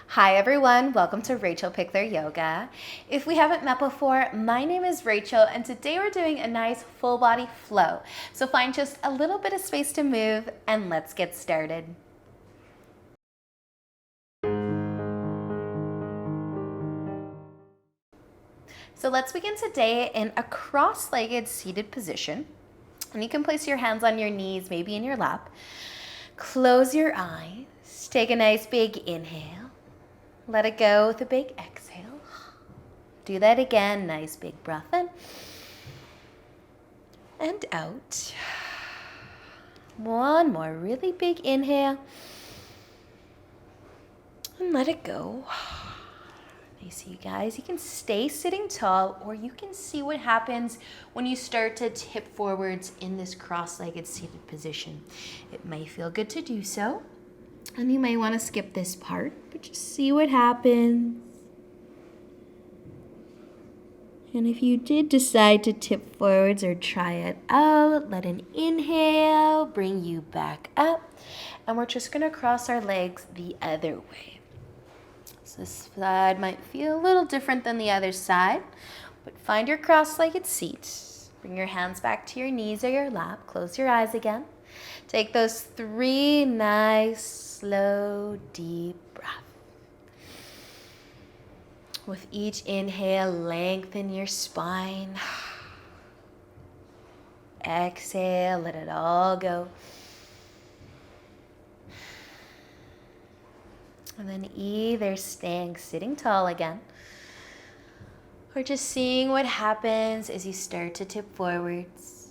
Hi everyone, welcome to Rachel Pichler Yoga. If we haven't met before, my name is Rachel and today we're doing a nice full body flow. So find just a little bit of space to move and let's get started. So let's begin today in a cross-legged seated position. And you can place your hands on your knees, maybe in your lap. Close your eyes, take a nice big inhale. Let it go with a big exhale. Do that again. Nice big breath in and out. One more really big inhale and let it go. Nice, you guys. You can stay sitting tall or you can see what happens when you start to tip forwards in this cross-legged seated position. It may feel good to do so. And you may want to skip this part, but just see what happens. And if you did decide to tip forwards or try it out, let an inhale bring you back up. And we're just going to cross our legs the other way. So this side might feel a little different than the other side, but find your cross-legged seat. Bring your hands back to your knees or your lap. Close your eyes again. Take those 3 nice, slow, deep breaths. With each inhale, lengthen your spine. Exhale, let it all go. And then either staying sitting tall again, or just seeing what happens as you start to tip forwards.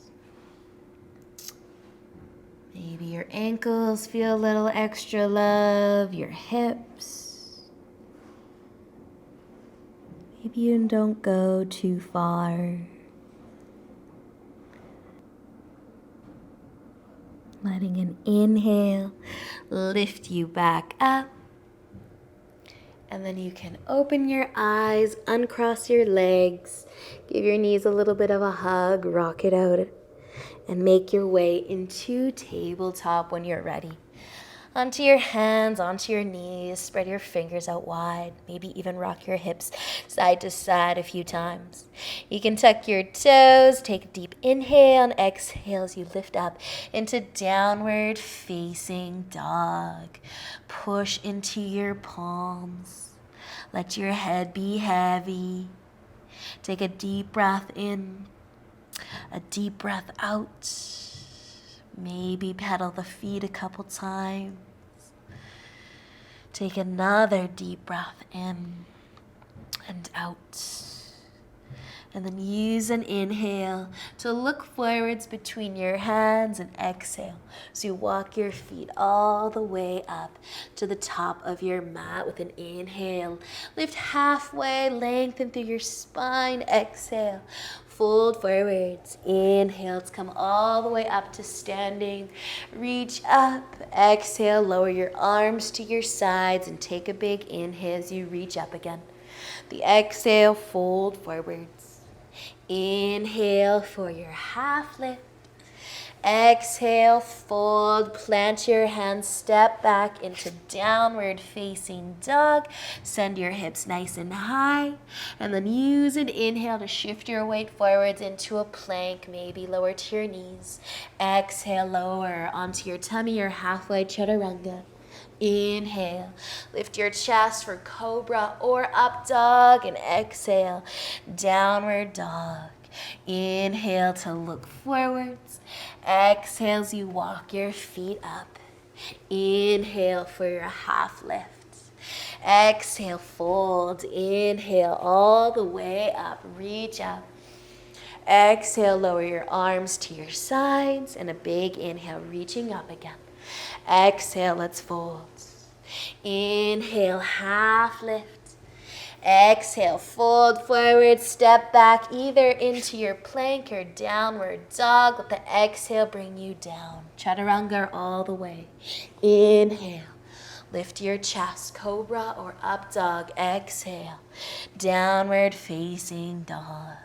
Maybe your ankles feel a little extra love, your hips. Maybe you don't go too far. Letting an inhale lift you back up. And then you can open your eyes, uncross your legs, give your knees a little bit of a hug, rock it out. And make your way into tabletop when you're ready. Onto your hands, onto your knees, spread your fingers out wide, maybe even rock your hips side to side a few times. You can tuck your toes, take a deep inhale and exhale as you lift up into downward facing dog. Push into your palms. Let your head be heavy. Take a deep breath in. A deep breath out. Maybe pedal the feet a couple times. Take another deep breath in and out. And then use an inhale to look forwards between your hands and exhale. So you walk your feet all the way up to the top of your mat with an inhale. Lift halfway, lengthen through your spine. Exhale. Fold forwards, inhale to come all the way up to standing. Reach up, exhale, lower your arms to your sides and take a big inhale as you reach up again. The exhale, fold forwards. Inhale for your half lift. Exhale, fold, plant your hands, step back into downward facing dog. Send your hips nice and high. And then use an inhale to shift your weight forwards into a plank, maybe lower to your knees. Exhale, lower onto your tummy or halfway chaturanga. Inhale, lift your chest for cobra or up dog, and exhale, downward dog. Inhale to look forwards. Exhale as you walk your feet up. Inhale for your half lift. Exhale, fold. Inhale all the way up. Reach up. Exhale, lower your arms to your sides, and a big inhale, reaching up again. Exhale, let's fold. Inhale, half lift. Exhale, fold forward, step back either into your plank or downward dog. Let the exhale bring you down. Chaturanga all the way. Inhale, lift your chest, cobra or up dog. Exhale, downward facing dog.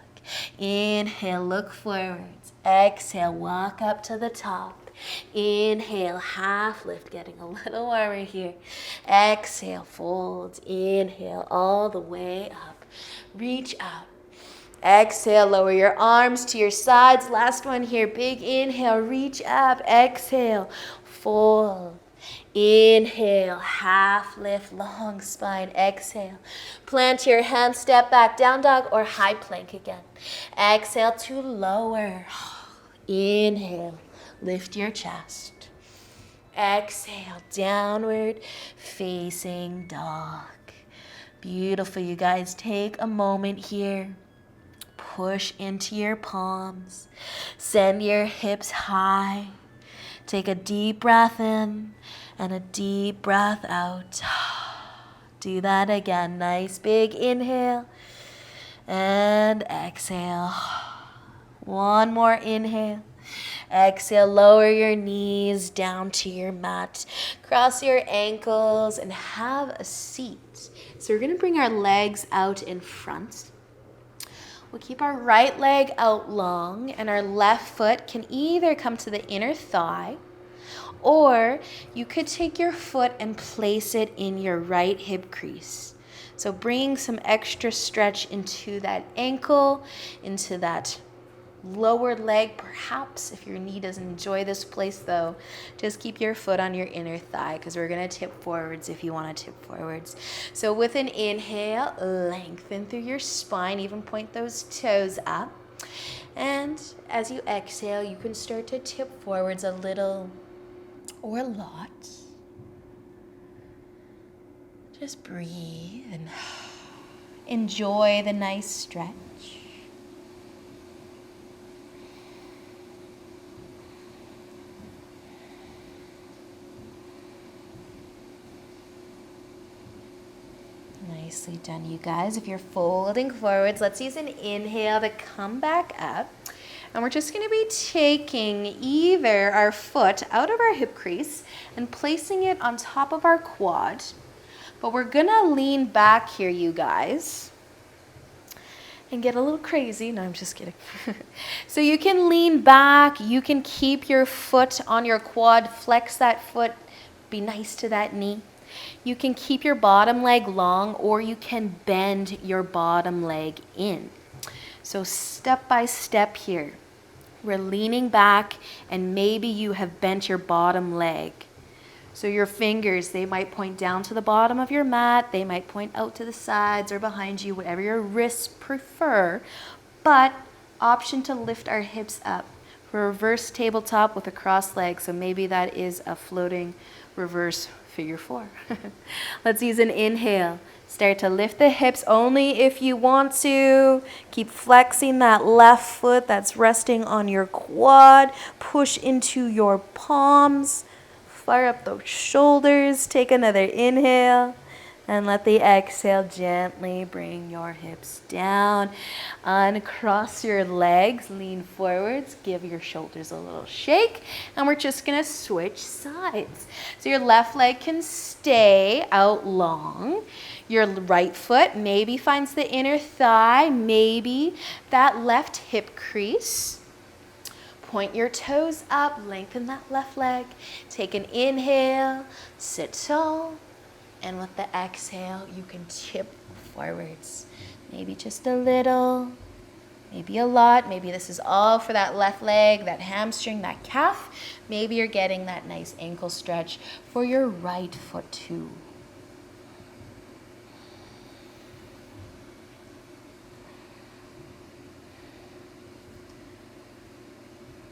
Inhale, look forwards. Exhale, walk up to the top. Inhale, half lift, getting a little warmer here. Exhale, fold. Inhale, all the way up. Reach out. Exhale, lower your arms to your sides. Last one here, big inhale, reach up. Exhale, fold. Inhale, half lift, long spine. Exhale, plant your hands, step back, down dog or high plank again. Exhale to lower. Inhale, lift your chest. Exhale, downward facing dog. Beautiful, you guys. Take a moment here. Push into your palms. Send your hips high. Take a deep breath in and a deep breath out. Do that again. Nice big inhale and exhale. One more inhale. Exhale, lower your knees down to your mat. Cross your ankles and have a seat. So we're going to bring our legs out in front. We'll keep our right leg out long and our left foot can either come to the inner thigh or you could take your foot and place it in your right hip crease. So bring some extra stretch into that ankle, into that lower leg perhaps. If your knee doesn't enjoy this place though, just keep your foot on your inner thigh because we're going to tip forwards if you want to tip forwards. So with an inhale, lengthen through your spine, even point those toes up. And as you exhale, you can start to tip forwards a little or a lot. Just breathe and enjoy the nice stretch. Nicely done, you guys. If you're folding forwards, let's use an inhale to come back up. And we're just going to be taking either our foot out of our hip crease and placing it on top of our quad. But we're going to lean back here, you guys, and get a little crazy. No, I'm just kidding. So you can lean back. You can keep your foot on your quad. Flex that foot. Be nice to that knee. You can keep your bottom leg long or you can bend your bottom leg in. So step by step here, we're leaning back and maybe you have bent your bottom leg. So your fingers, they might point down to the bottom of your mat, they might point out to the sides or behind you, whatever your wrists prefer, but option to lift our hips up. For reverse tabletop with a crossed leg, so maybe that is a floating reverse figure 4. Let's use an inhale. Start to lift the hips only if you want to. Keep flexing that left foot that's resting on your quad. Push into your palms. Fire up those shoulders. Take another inhale. And let the exhale gently bring your hips down. Uncross your legs, lean forwards, give your shoulders a little shake. And we're just gonna switch sides. So your left leg can stay out long. Your right foot maybe finds the inner thigh, maybe that left hip crease. Point your toes up, lengthen that left leg. Take an inhale, sit tall. And with the exhale, you can tip forwards. Maybe just a little, maybe a lot. Maybe this is all for that left leg, that hamstring, that calf. Maybe you're getting that nice ankle stretch for your right foot too.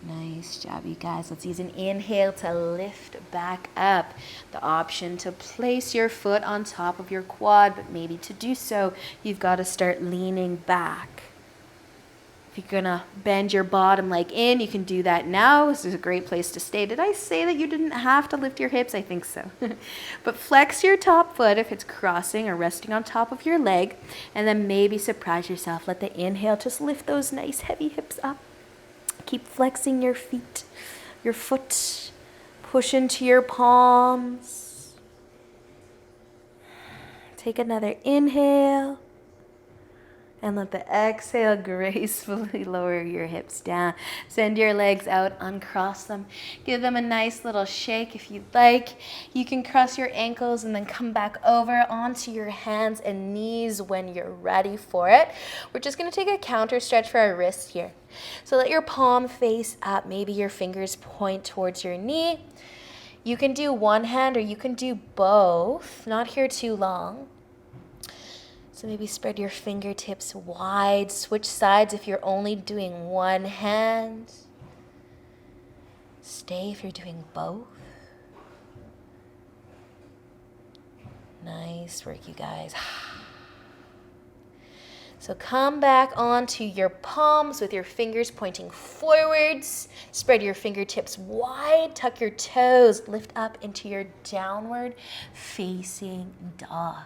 Nice job, you guys. Let's use an inhale to lift back up. The option to place your foot on top of your quad, but maybe to do so, you've got to start leaning back. If you're gonna bend your bottom leg in, you can do that now. This is a great place to stay. Did I say that you didn't have to lift your hips? I think so. But flex your top foot if it's crossing or resting on top of your leg, and then maybe surprise yourself. Let the inhale just lift those nice heavy hips up. Keep flexing your feet, your foot. Push into your palms. Take another inhale. And let the exhale gracefully lower your hips down. Send your legs out, uncross them. Give them a nice little shake if you'd like. You can cross your ankles and then come back over onto your hands and knees when you're ready for it. We're just gonna take a counter stretch for our wrists here. So let your palm face up. Maybe your fingers point towards your knee. You can do one hand or you can do both. Not here too long. So maybe spread your fingertips wide, switch sides if you're only doing one hand. Stay if you're doing both. Nice work, you guys. So come back onto your palms with your fingers pointing forwards. Spread your fingertips wide, tuck your toes, lift up into your downward facing dog.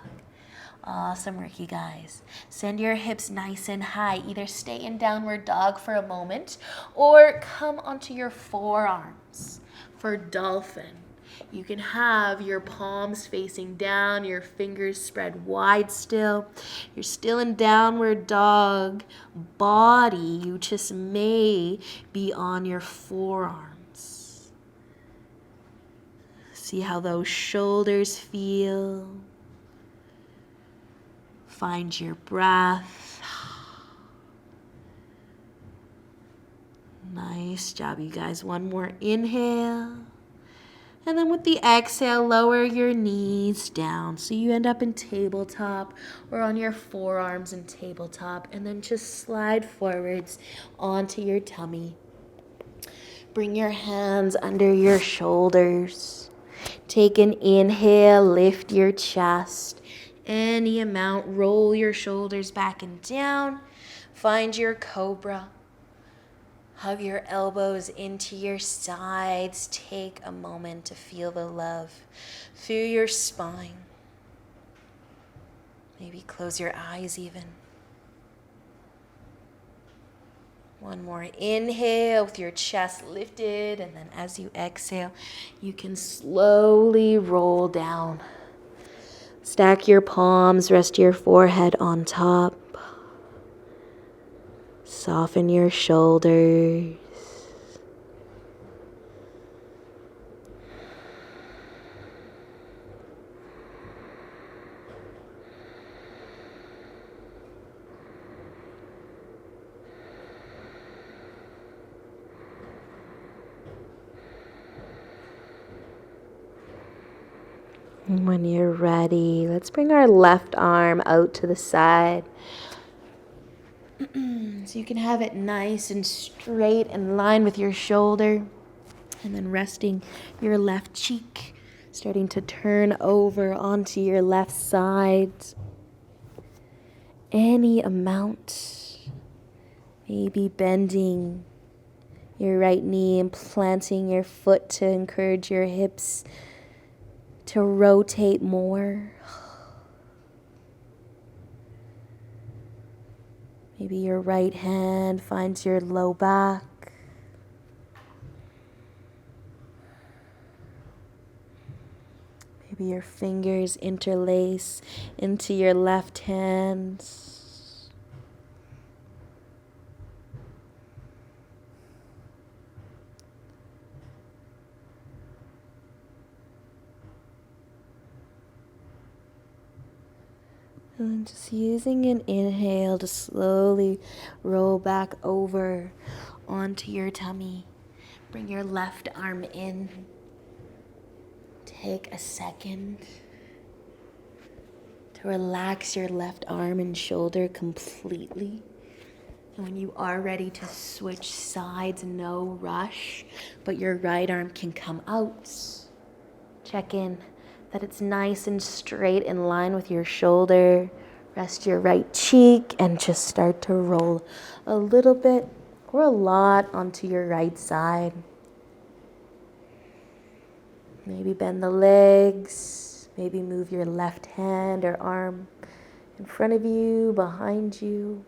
Awesome work, you guys. Send your hips nice and high. Either stay in downward dog for a moment or come onto your forearms for dolphin. You can have your palms facing down, your fingers spread wide still. You're still in downward dog. Body, you just may be on your forearms. See how those shoulders feel. Find your breath. Nice job, you guys. One more inhale. And then with the exhale, lower your knees down. So you end up in tabletop or on your forearms in tabletop. And then just slide forwards onto your tummy. Bring your hands under your shoulders. Take an inhale, lift your chest. Any amount, roll your shoulders back and down. Find your cobra. Hug your elbows into your sides. Take a moment to feel the love through your spine. Maybe close your eyes even. One more inhale with your chest lifted, and then as you exhale, you can slowly roll down. Stack your palms, rest your forehead on top. Soften your shoulders. And when you're ready, let's bring our left arm out to the side. So you can have it nice and straight in line with your shoulder. And then resting your left cheek, starting to turn over onto your left side. Any amount. Maybe bending your right knee and planting your foot to encourage your hips to rotate more. Maybe your right hand finds your low back. Maybe your fingers interlace into your left hand. And just using an inhale to slowly roll back over onto your tummy. Bring your left arm in. Take a second to relax your left arm and shoulder completely. And when you are ready to switch sides, no rush, but your right arm can come out. Check in that it's nice and straight in line with your shoulder. Rest your right cheek and just start to roll a little bit or a lot onto your right side. Maybe bend the legs, maybe move your left hand or arm in front of you, behind you.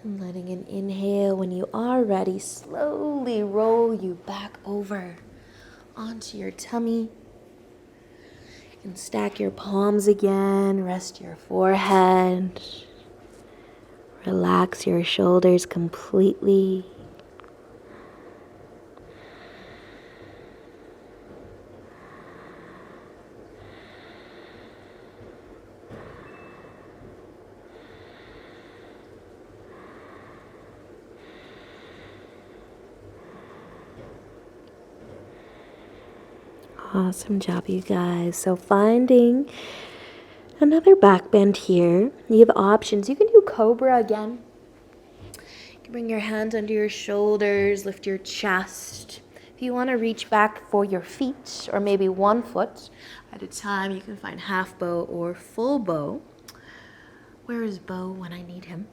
And letting an inhale. When you are ready, slowly roll you back over onto your tummy. And stack your palms again, rest your forehead. Relax your shoulders completely. Awesome job, you guys. So finding another back bend here. You have options. You can do cobra again. You can bring your hands under your shoulders, lift your chest. If you want to reach back for your feet, or maybe one foot at a time, you can find half bow or full bow. Where is Bo when I need him?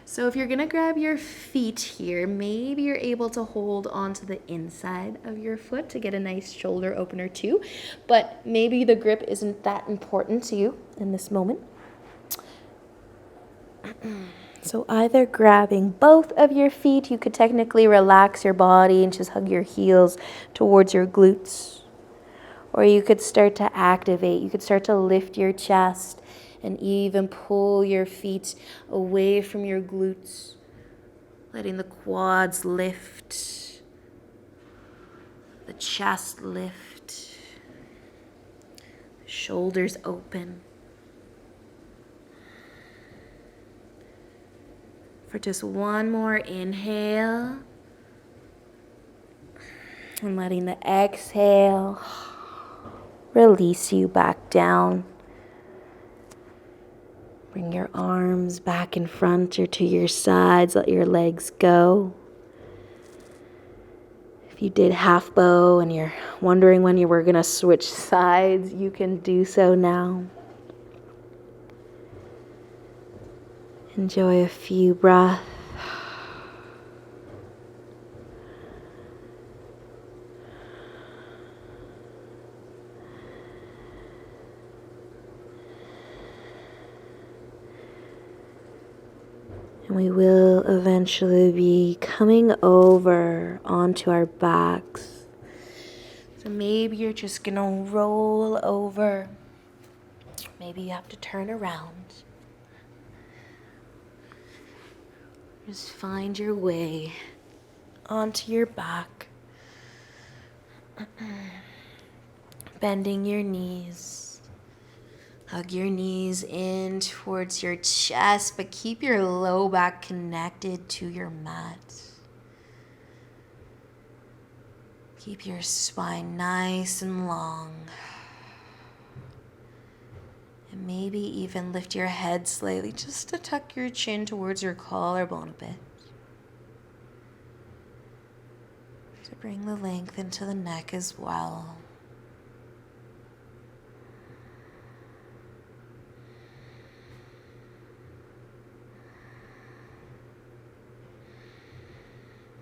So if you're gonna grab your feet here, maybe you're able to hold onto the inside of your foot to get a nice shoulder opener too, but maybe the grip isn't that important to you in this moment. So either grabbing both of your feet, you could technically relax your body and just hug your heels towards your glutes. Or you could start to activate, you could start to lift your chest and even pull your feet away from your glutes, letting the quads lift, the chest lift, shoulders open. For just one more inhale, and letting the exhale release you back down. Bring your arms back in front or to your sides. Let your legs go. If you did half bow and you're wondering when you were going to switch sides, you can do so now. Enjoy a few breaths. And we will eventually be coming over onto our backs. So maybe you're just gonna roll over. Maybe you have to turn around. Just find your way onto your back. Bending your knees. Hug your knees in towards your chest, but keep your low back connected to your mat. Keep your spine nice and long. And maybe even lift your head slightly just to tuck your chin towards your collarbone a bit. To bring the length into the neck as well.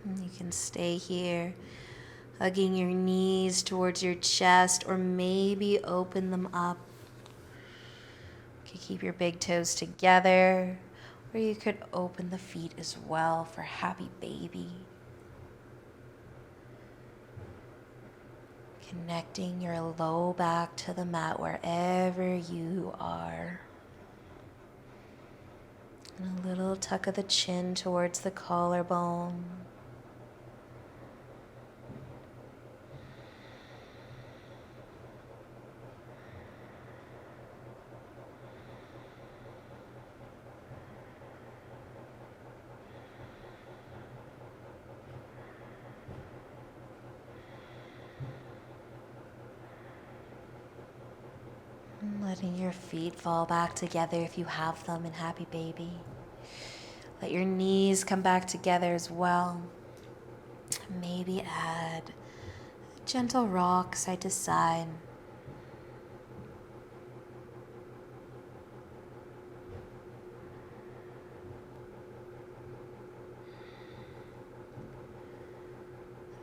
And you can stay here, hugging your knees towards your chest, or maybe open them up. You can keep your big toes together, or you could open the feet as well for happy baby. Connecting your low back to the mat wherever you are. And a little tuck of the chin towards the collarbone. Letting your feet fall back together if you have them in happy baby. Let your knees come back together as well. Maybe add a gentle rock side to side.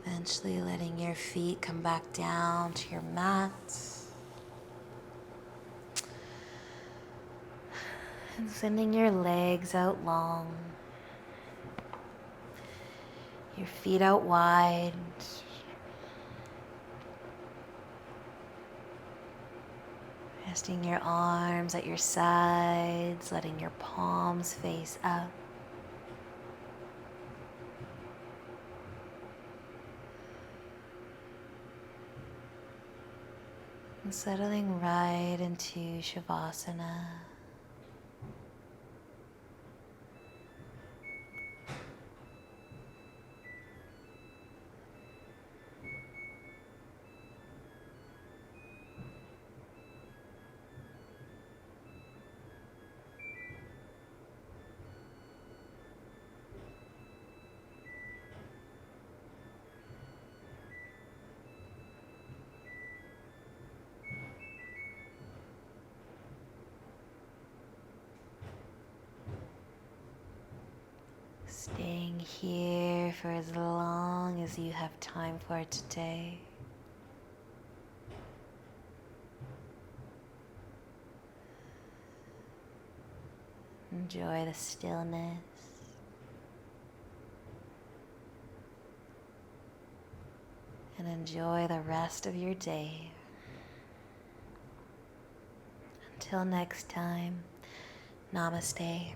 Eventually letting your feet come back down to your mat. And sending your legs out long. Your feet out wide. Resting your arms at your sides, letting your palms face up. And settling right into Shavasana. Staying here for as long as you have time for today. Enjoy the stillness. And enjoy the rest of your day. Until next time, namaste.